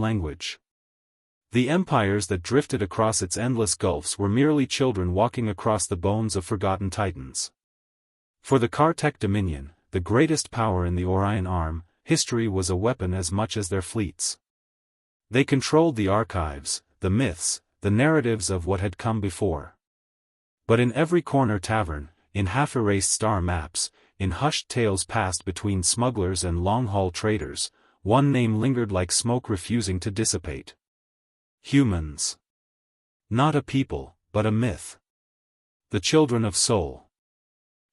language. The empires that drifted across its endless gulfs were merely children walking across the bones of forgotten titans. For the Kartek Dominion, the greatest power in the Orion Arm, history was a weapon as much as their fleets. They controlled the archives, the myths, the narratives of what had come before. But in every corner tavern, in half-erased star maps, in hushed tales passed between smugglers and long-haul traders, one name lingered like smoke refusing to dissipate. Humans. Not a people, but a myth. The children of Sol.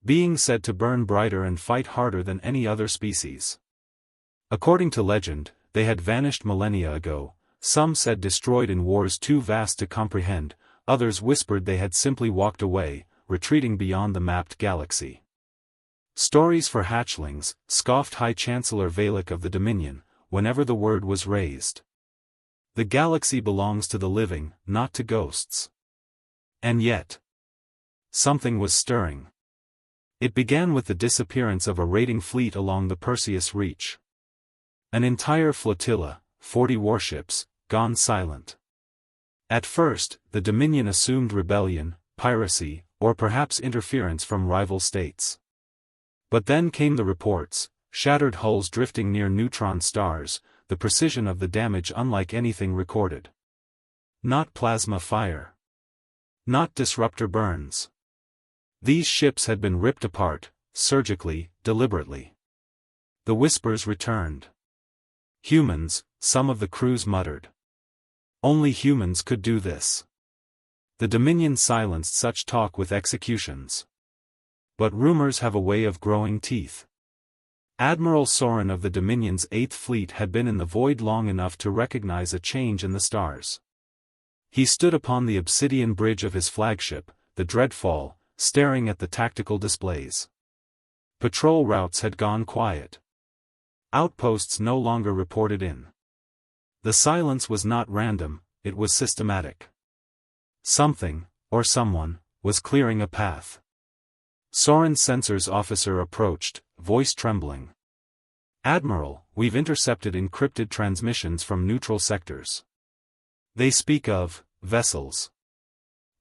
Beings said to burn brighter and fight harder than any other species. According to legend, they had vanished millennia ago, some said destroyed in wars too vast to comprehend, others whispered they had simply walked away, retreating beyond the mapped galaxy. Stories for hatchlings, scoffed High Chancellor Valak of the Dominion, whenever the word was raised. The galaxy belongs to the living, not to ghosts. And yet, something was stirring. It began with the disappearance of a raiding fleet along the Perseus Reach. An entire flotilla, 40 warships, gone silent. At first, the Dominion assumed rebellion, piracy, or perhaps interference from rival states. But then came the reports, shattered hulls drifting near neutron stars, the precision of the damage unlike anything recorded. Not plasma fire. Not disruptor burns. These ships had been ripped apart, surgically, deliberately. The whispers returned. Humans, some of the crews muttered. Only humans could do this. The Dominion silenced such talk with executions. But rumors have a way of growing teeth. Admiral Soren of the Dominion's 8th Fleet had been in the void long enough to recognize a change in the stars. He stood upon the obsidian bridge of his flagship, the Dreadfall, staring at the tactical displays. Patrol routes had gone quiet. Outposts no longer reported in. The silence was not random, it was systematic. Something, or someone, was clearing a path. Soren's sensors officer approached, voice trembling. "Admiral, we've intercepted encrypted transmissions from neutral sectors. They speak of vessels.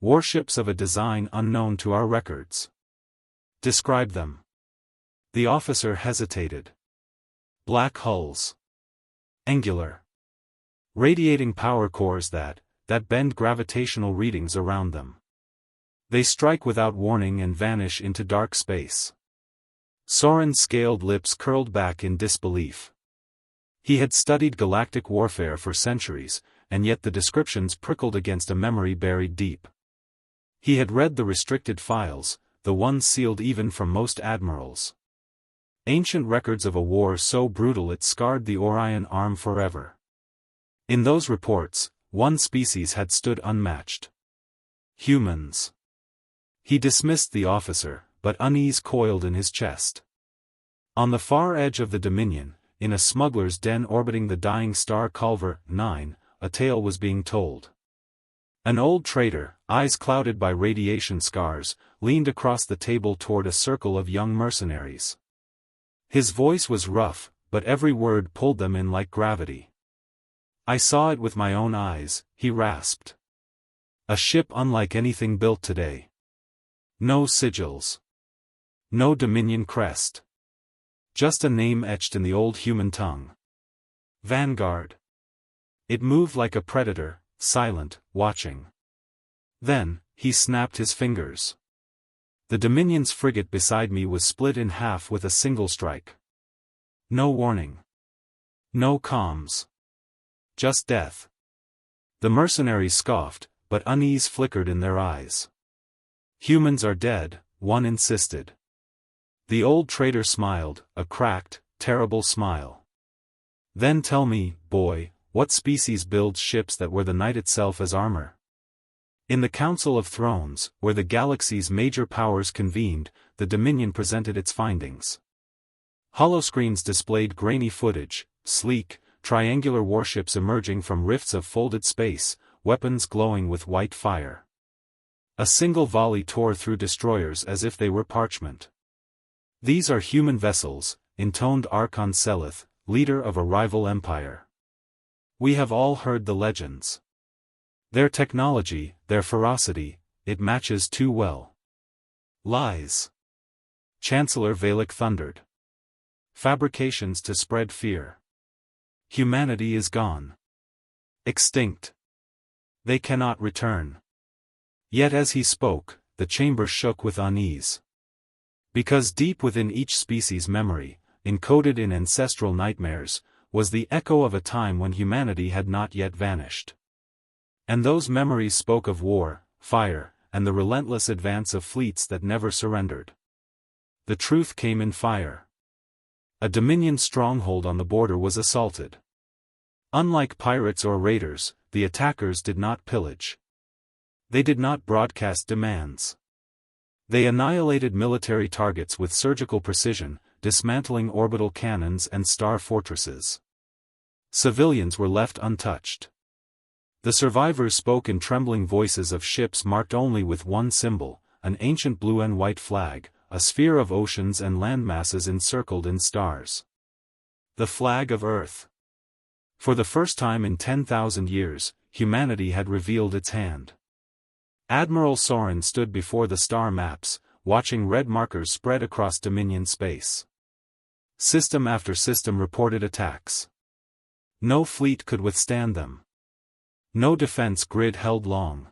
Warships of a design unknown to our records. Describe them." The officer hesitated. Black hulls. Angular. Radiating power cores that bend gravitational readings around them. They strike without warning and vanish into dark space. Soren's scaled lips curled back in disbelief. He had studied galactic warfare for centuries, and yet the descriptions prickled against a memory buried deep. He had read the restricted files, the ones sealed even from most admirals. Ancient records of a war so brutal it scarred the Orion Arm forever. In those reports, one species had stood unmatched. Humans. He dismissed the officer, but unease coiled in his chest. On the far edge of the Dominion, in a smuggler's den orbiting the dying star Culver 9, a tale was being told. An old trader, eyes clouded by radiation scars, leaned across the table toward a circle of young mercenaries. His voice was rough, but every word pulled them in like gravity. "I saw it with my own eyes," he rasped. "A ship unlike anything built today. No sigils. No Dominion crest. Just a name etched in the old human tongue. Vanguard. It moved like a predator, silent, watching." Then, he snapped his fingers. The Dominion's frigate beside me was split in half with a single strike. No warning. No comms. Just death. The mercenaries scoffed, but unease flickered in their eyes. "Humans are dead," one insisted. The old trader smiled, a cracked, terrible smile. "Then tell me, boy, what species builds ships that wear the night itself as armor?" In the Council of Thrones, where the galaxy's major powers convened, the Dominion presented its findings. Holoscreens displayed grainy footage, sleek, triangular warships emerging from rifts of folded space, weapons glowing with white fire. A single volley tore through destroyers as if they were parchment. "These are human vessels," intoned Archon Seleth, leader of a rival empire. We have all heard the legends. Their technology, their ferocity, it matches too well. Lies. Chancellor Valak thundered. Fabrications to spread fear. Humanity is gone. Extinct. They cannot return. Yet as he spoke, the chamber shook with unease. Because deep within each species' memory, encoded in ancestral nightmares, was the echo of a time when humanity had not yet vanished. And those memories spoke of war, fire, and the relentless advance of fleets that never surrendered. The truth came in fire. A Dominion stronghold on the border was assaulted. Unlike pirates or raiders, the attackers did not pillage. They did not broadcast demands. They annihilated military targets with surgical precision, dismantling orbital cannons and star fortresses. Civilians were left untouched. The survivors spoke in trembling voices of ships marked only with one symbol, an ancient blue and white flag, a sphere of oceans and land masses encircled in stars. The flag of Earth. For the first time in 10,000 years, humanity had revealed its hand. Admiral Soren stood before the star maps, watching red markers spread across Dominion space. System after system reported attacks. No fleet could withstand them. No defense grid held long.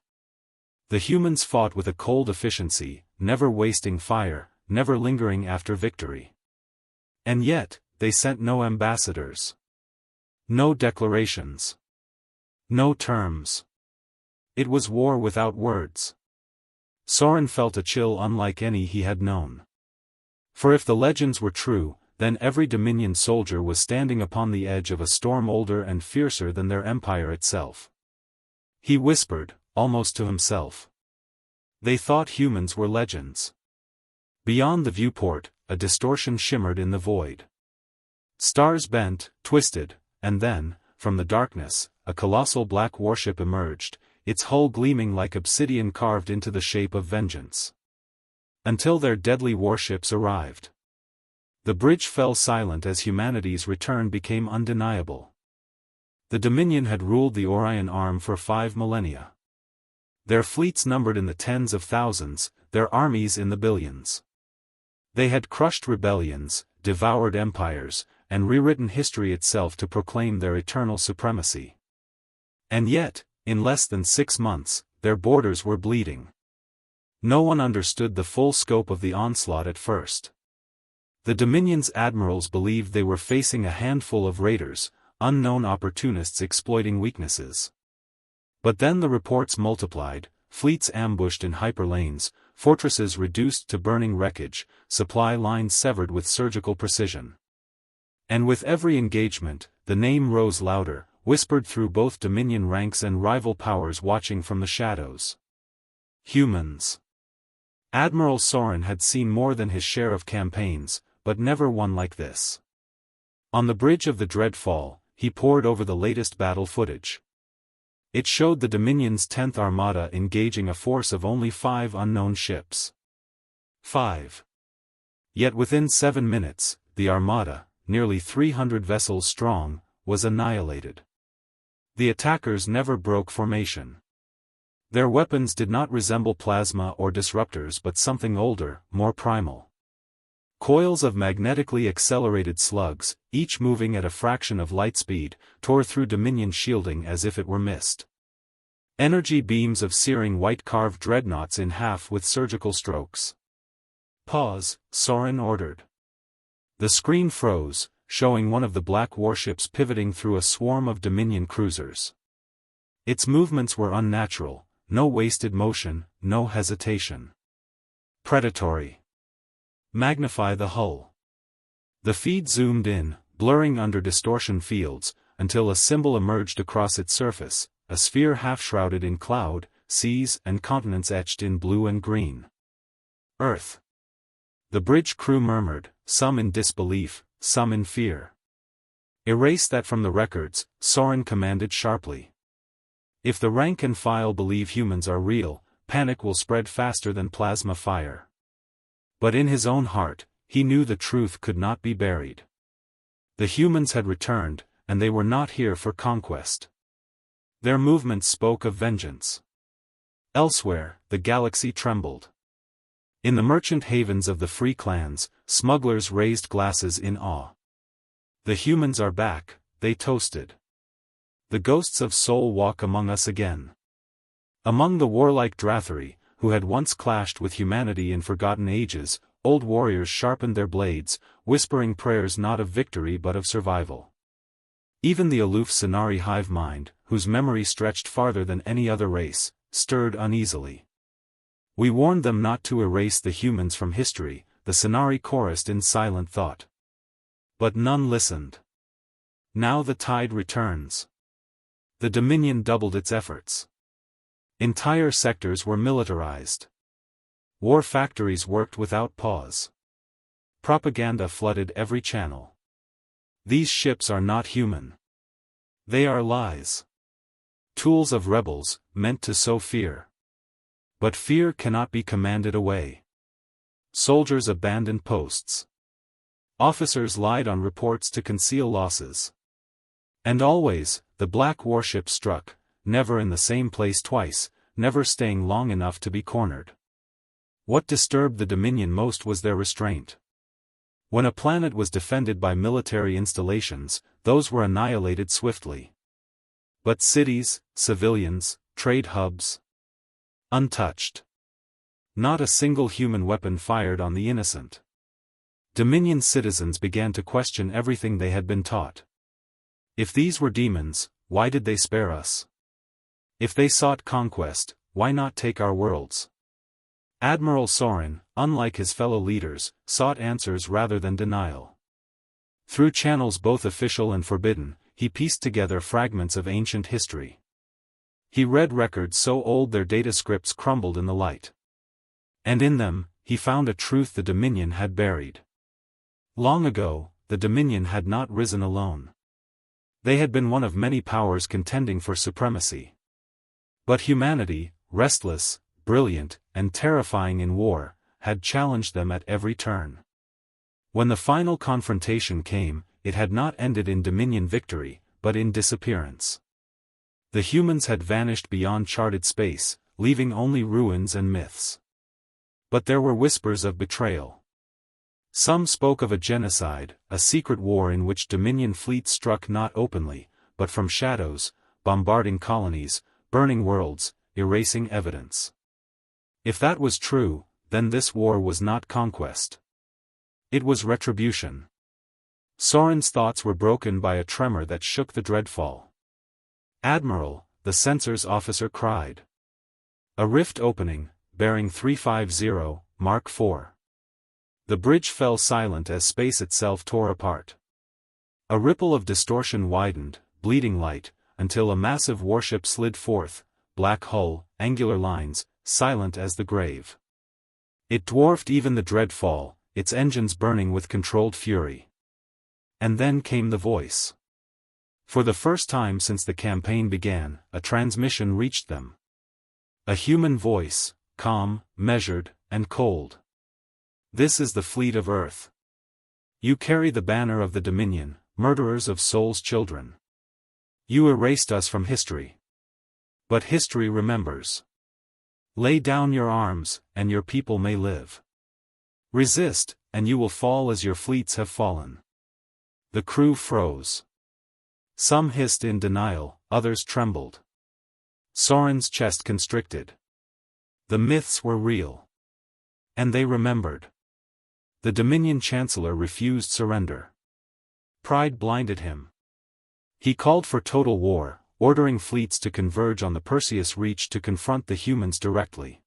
The humans fought with a cold efficiency, never wasting fire, never lingering after victory. And yet, they sent no ambassadors. No declarations. No terms. It was war without words. Soren felt a chill unlike any he had known. For if the legends were true, then every Dominion soldier was standing upon the edge of a storm older and fiercer than their empire itself. He whispered, almost to himself. They thought humans were legends. Beyond the viewport, a distortion shimmered in the void. Stars bent, twisted, and then, from the darkness, a colossal black warship emerged, its hull gleaming like obsidian carved into the shape of vengeance. Until their deadly warships arrived. The bridge fell silent as humanity's return became undeniable. The Dominion had ruled the Orion Arm for 5 millennia. Their fleets numbered in the tens of thousands, their armies in the billions. They had crushed rebellions, devoured empires, and rewritten history itself to proclaim their eternal supremacy. And yet, in less than 6 months, their borders were bleeding. No one understood the full scope of the onslaught at first. The Dominion's admirals believed they were facing a handful of raiders, unknown opportunists exploiting weaknesses. But then the reports multiplied, fleets ambushed in hyperlanes, fortresses reduced to burning wreckage, supply lines severed with surgical precision. And with every engagement, the name rose louder, whispered through both Dominion ranks and rival powers watching from the shadows. Humans. Admiral Soren had seen more than his share of campaigns, but never one like this. On the bridge of the Dread Fall, he pored over the latest battle footage. It showed the Dominion's 10th Armada engaging a force of only 5 unknown ships. 5. Yet within 7 minutes, the Armada, nearly 300 vessels strong, was annihilated. The attackers never broke formation. Their weapons did not resemble plasma or disruptors but something older, more primal. Coils of magnetically accelerated slugs, each moving at a fraction of light speed, tore through Dominion shielding as if it were mist. Energy beams of searing white carved dreadnoughts in half with surgical strokes. Pause, Soren ordered. The screen froze, showing one of the black warships pivoting through a swarm of Dominion cruisers. Its movements were unnatural, no wasted motion, no hesitation. Predatory. Magnify the hull. The feed zoomed in, blurring under distortion fields, until a symbol emerged across its surface, a sphere half-shrouded in cloud, seas and continents etched in blue and green. Earth. The bridge crew murmured, some in disbelief, some in fear. Erase that from the records, Soren commanded sharply. If the rank and file believe humans are real, panic will spread faster than plasma fire. But in his own heart, he knew the truth could not be buried. The humans had returned, and they were not here for conquest. Their movements spoke of vengeance. Elsewhere, the galaxy trembled. In the merchant havens of the free clans, smugglers raised glasses in awe. "The humans are back," they toasted. "The ghosts of Sol walk among us again." Among the warlike Drathari, who had once clashed with humanity in forgotten ages, old warriors sharpened their blades, whispering prayers not of victory but of survival. Even the aloof Sonari hive mind, whose memory stretched farther than any other race, stirred uneasily. "We warned them not to erase the humans from history," the Sonari chorused in silent thought. But none listened. Now the tide returns. The Dominion doubled its efforts. Entire sectors were militarized. War factories worked without pause. Propaganda flooded every channel. "These ships are not human. They are lies. Tools of rebels, meant to sow fear. But fear cannot be commanded away." Soldiers abandoned posts. Officers lied on reports to conceal losses. And always, the black warship struck, never in the same place twice, never staying long enough to be cornered. What disturbed the Dominion most was their restraint. When a planet was defended by military installations, those were annihilated swiftly. But cities, civilians, trade hubs? Untouched. Not a single human weapon fired on the innocent. Dominion citizens began to question everything they had been taught. If these were demons, why did they spare us? If they sought conquest, why not take our worlds? Admiral Sorin, unlike his fellow leaders, sought answers rather than denial. Through channels both official and forbidden, he pieced together fragments of ancient history. He read records so old their data scripts crumbled in the light. And in them, he found a truth the Dominion had buried. Long ago, the Dominion had not risen alone. They had been one of many powers contending for supremacy. But humanity, restless, brilliant, and terrifying in war, had challenged them at every turn. When the final confrontation came, it had not ended in Dominion victory, but in disappearance. The humans had vanished beyond charted space, leaving only ruins and myths. But there were whispers of betrayal. Some spoke of a genocide, a secret war in which Dominion fleets struck not openly, but from shadows, bombarding colonies, burning worlds, erasing evidence. If that was true, then this war was not conquest. It was retribution. Sorin's thoughts were broken by a tremor that shook the dreadfall. "Admiral," the censor's officer cried. A rift opening, bearing 350, Mark IV. The bridge fell silent as space itself tore apart. A ripple of distortion widened, bleeding light, until a massive warship slid forth, black hull, angular lines, silent as the grave. It dwarfed even the dread fall, its engines burning with controlled fury. And then came the voice. For the first time since the campaign began, a transmission reached them. A human voice, calm, measured, and cold. "This is the fleet of Earth. You carry the banner of the Dominion, murderers of Sol's children. You erased us from history. But history remembers. Lay down your arms, and your people may live. Resist, and you will fall as your fleets have fallen." The crew froze. Some hissed in denial, others trembled. Sorin's chest constricted. The myths were real. And they remembered. The Dominion Chancellor refused surrender. Pride blinded him. He called for total war, ordering fleets to converge on the Perseus Reach to confront the humans directly.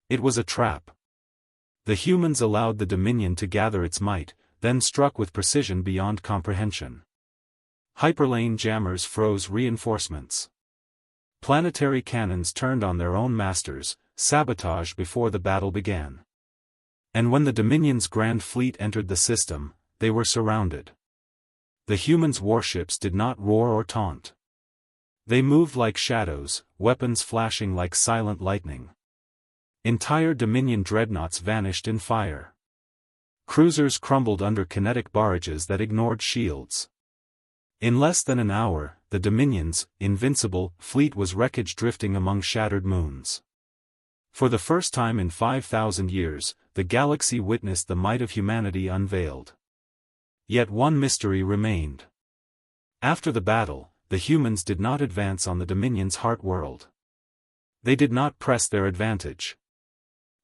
It was a trap. The humans allowed the Dominion to gather its might, then struck with precision beyond comprehension. Hyperlane jammers froze reinforcements. Planetary cannons turned on their own masters, sabotage before the battle began. And when the Dominion's Grand Fleet entered the system, they were surrounded. The humans' warships did not roar or taunt. They moved like shadows, weapons flashing like silent lightning. Entire Dominion dreadnoughts vanished in fire. Cruisers crumbled under kinetic barrages that ignored shields. In less than an hour, the Dominion's invincible fleet was wreckage drifting among shattered moons. For the first time in 5,000 years, the galaxy witnessed the might of humanity unveiled. Yet one mystery remained. After the battle, the humans did not advance on the Dominion's heart world. They did not press their advantage.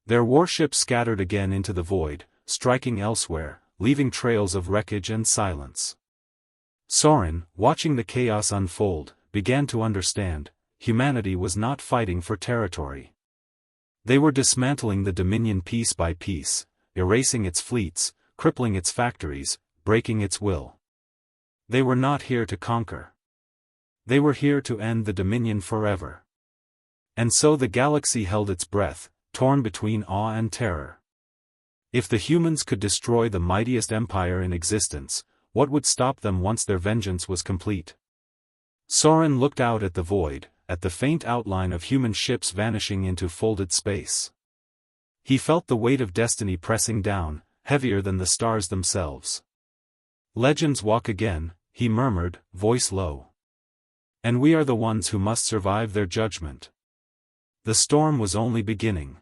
Their warships scattered again into the void, striking elsewhere, leaving trails of wreckage and silence. Soren, watching the chaos unfold, began to understand, humanity was not fighting for territory. They were dismantling the Dominion piece by piece, erasing its fleets, crippling its factories, breaking its will. They were not here to conquer. They were here to end the Dominion forever. And so the galaxy held its breath, torn between awe and terror. If the humans could destroy the mightiest empire in existence, what would stop them once their vengeance was complete? Soren looked out at the void, at the faint outline of human ships vanishing into folded space. He felt the weight of destiny pressing down, heavier than the stars themselves. Legends walk again, he murmured, voice low. And we are the ones who must survive their judgment. The storm was only beginning.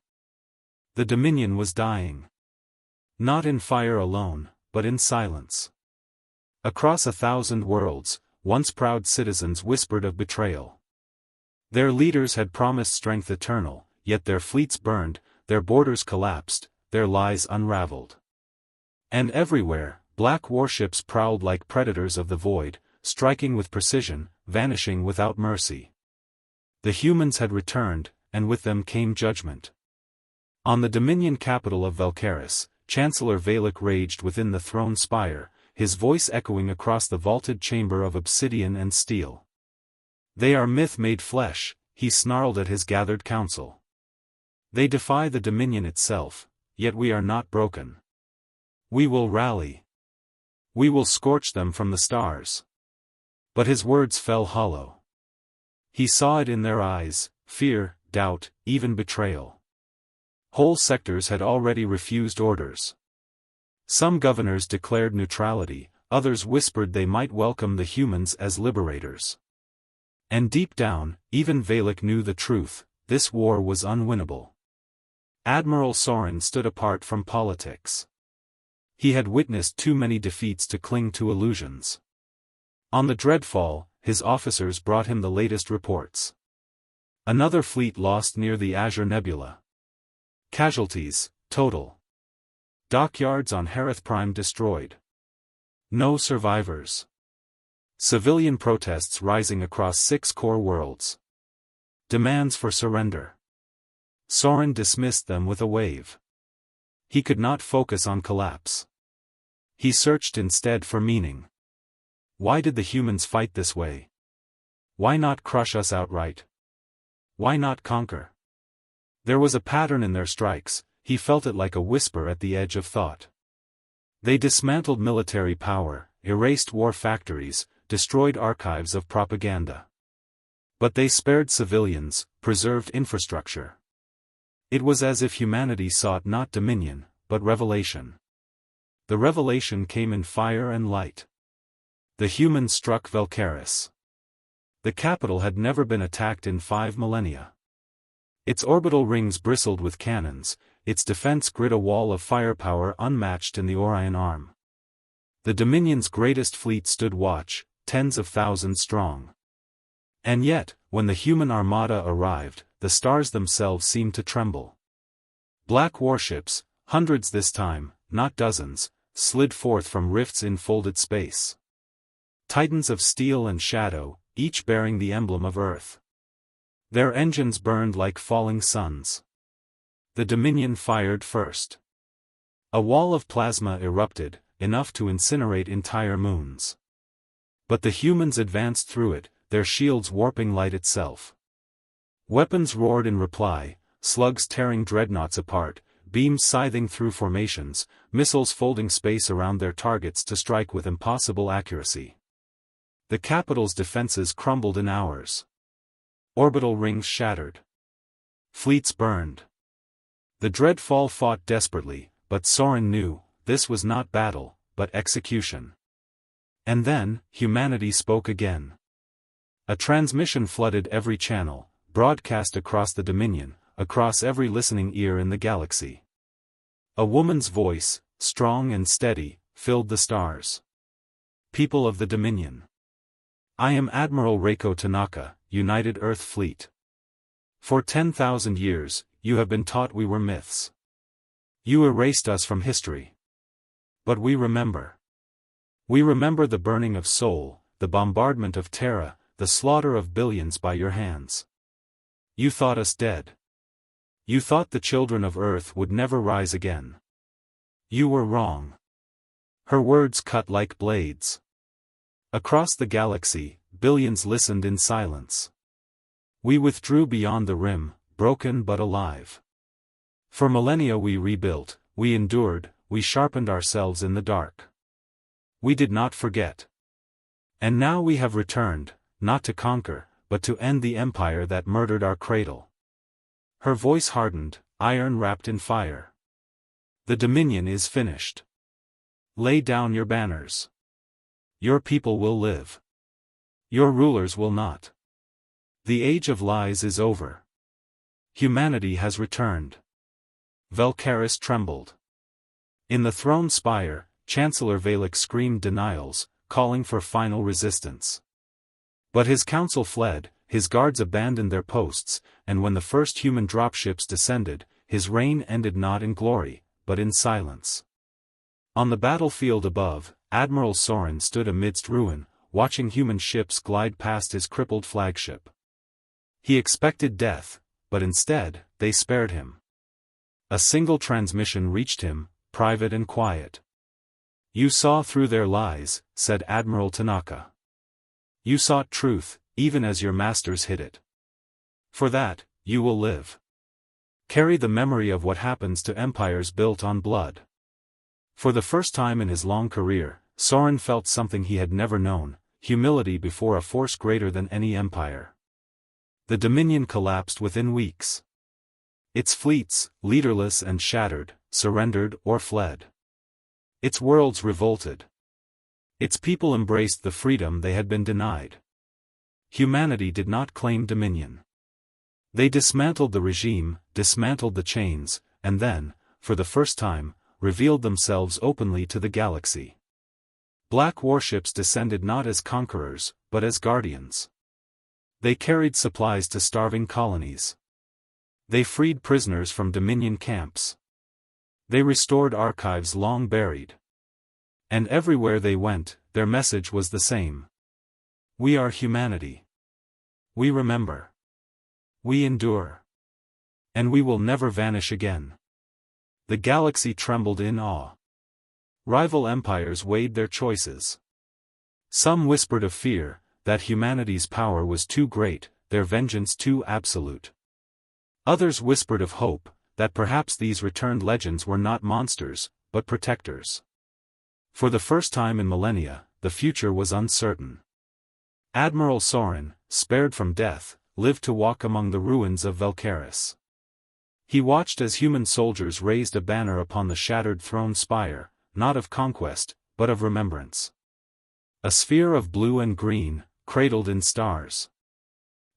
The Dominion was dying. Not in fire alone, but in silence. Across 1,000 worlds, once proud citizens whispered of betrayal. Their leaders had promised strength eternal, yet their fleets burned, their borders collapsed, their lies unraveled. And everywhere, black warships prowled like predators of the void, striking with precision, vanishing without mercy. The humans had returned, and with them came judgment. On the Dominion capital of Valkaris, Chancellor Valak raged within the throne spire, his voice echoing across the vaulted chamber of obsidian and steel. They are myth made flesh, he snarled at his gathered council. They defy the Dominion itself, yet we are not broken. We will rally. We will scorch them from the stars. But his words fell hollow. He saw it in their eyes, fear, doubt, even betrayal. Whole sectors had already refused orders. Some governors declared neutrality, others whispered they might welcome the humans as liberators. And deep down, even Valak knew the truth, this war was unwinnable. Admiral Soren stood apart from politics. He had witnessed too many defeats to cling to illusions. On the Dreadfall, his officers brought him the latest reports. Another fleet lost near the Azure Nebula. Casualties, total. Dockyards on Harith Prime destroyed. No survivors. Civilian protests rising across 6 core worlds. Demands for surrender. Soren dismissed them with a wave. He could not focus on collapse. He searched instead for meaning. Why did the humans fight this way? Why not crush us outright? Why not conquer? There was a pattern in their strikes, he felt it like a whisper at the edge of thought. They dismantled military power, erased war factories, destroyed archives of propaganda. But they spared civilians, preserved infrastructure. It was as if humanity sought not dominion, but revelation. The revelation came in fire and light. The humans struck Valkaris. The capital had never been attacked in 5 millennia. Its orbital rings bristled with cannons, its defense grid a wall of firepower unmatched in the Orion Arm. The Dominion's greatest fleet stood watch, tens of thousands strong. And yet, when the human armada arrived, the stars themselves seemed to tremble. Black warships, hundreds this time, not dozens, slid forth from rifts in folded space. Titans of steel and shadow, each bearing the emblem of Earth. Their engines burned like falling suns. The Dominion fired first. A wall of plasma erupted, enough to incinerate entire moons. But the humans advanced through it, their shields warping light itself. Weapons roared in reply, slugs tearing dreadnoughts apart, beams scything through formations, missiles folding space around their targets to strike with impossible accuracy. The capital's defenses crumbled in hours. Orbital rings shattered. Fleets burned. The Dreadfall fought desperately, but Soren knew, this was not battle, but execution. And then, humanity spoke again. A transmission flooded every channel, broadcast across the Dominion, across every listening ear in the galaxy. A woman's voice, strong and steady, filled the stars. People of the Dominion. I am Admiral Reiko Tanaka, United Earth Fleet. For 10,000 years, you have been taught we were myths. You erased us from history. But we remember. We remember the burning of Seoul, the bombardment of Terra, the slaughter of billions by your hands. You thought us dead. You thought the children of Earth would never rise again. You were wrong. Her words cut like blades. Across the galaxy, billions listened in silence. We withdrew beyond the rim, broken but alive. For millennia we rebuilt, we endured, we sharpened ourselves in the dark. We did not forget. And now we have returned, not to conquer, but to end the empire that murdered our cradle. Her voice hardened, iron wrapped in fire. The Dominion is finished. Lay down your banners. Your people will live. Your rulers will not. The age of lies is over. Humanity has returned. Valkyris trembled. In the throne spire, Chancellor Valak screamed denials, calling for final resistance. But his council fled, his guards abandoned their posts, and when the first human dropships descended, his reign ended not in glory, but in silence. On the battlefield above, Admiral Soren stood amidst ruin, watching human ships glide past his crippled flagship. He expected death, but instead, they spared him. A single transmission reached him, private and quiet. You saw through their lies, said Admiral Tanaka. You sought truth, even as your masters hid it. For that, you will live. Carry the memory of what happens to empires built on blood. For the first time in his long career, Soren felt something he had never known, humility before a force greater than any empire. The Dominion collapsed within weeks. Its fleets, leaderless and shattered, surrendered or fled. Its worlds revolted. Its people embraced the freedom they had been denied. Humanity did not claim dominion. They dismantled the regime, dismantled the chains, and then, for the first time, revealed themselves openly to the galaxy. Black warships descended not as conquerors, but as guardians. They carried supplies to starving colonies. They freed prisoners from Dominion camps. They restored archives long buried. And everywhere they went, their message was the same. We are humanity. We remember. We endure. And we will never vanish again. The galaxy trembled in awe. Rival empires weighed their choices. Some whispered of fear, that humanity's power was too great, their vengeance too absolute. Others whispered of hope, that perhaps these returned legends were not monsters, but protectors. For the first time in millennia, the future was uncertain. Admiral Soren, spared from death, lived to walk among the ruins of Valkyris. He watched as human soldiers raised a banner upon the shattered throne spire, not of conquest, but of remembrance. A sphere of blue and green, cradled in stars.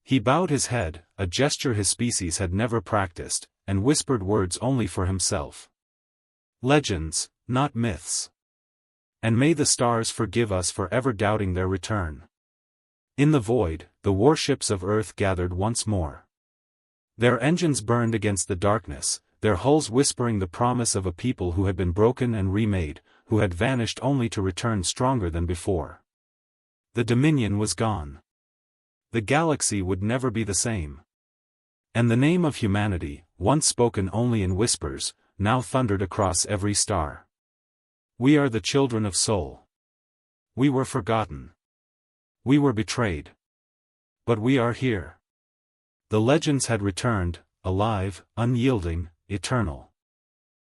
He bowed his head, a gesture his species had never practiced, and whispered words only for himself. Legends, not myths. And may the stars forgive us for ever doubting their return. In the void, the warships of Earth gathered once more. Their engines burned against the darkness, their hulls whispering the promise of a people who had been broken and remade, who had vanished only to return stronger than before. The Dominion was gone. The galaxy would never be the same. And the name of humanity, once spoken only in whispers, now thundered across every star. We are the children of Sol. We were forgotten. We were betrayed. But we are here. The legends had returned, alive, unyielding, eternal.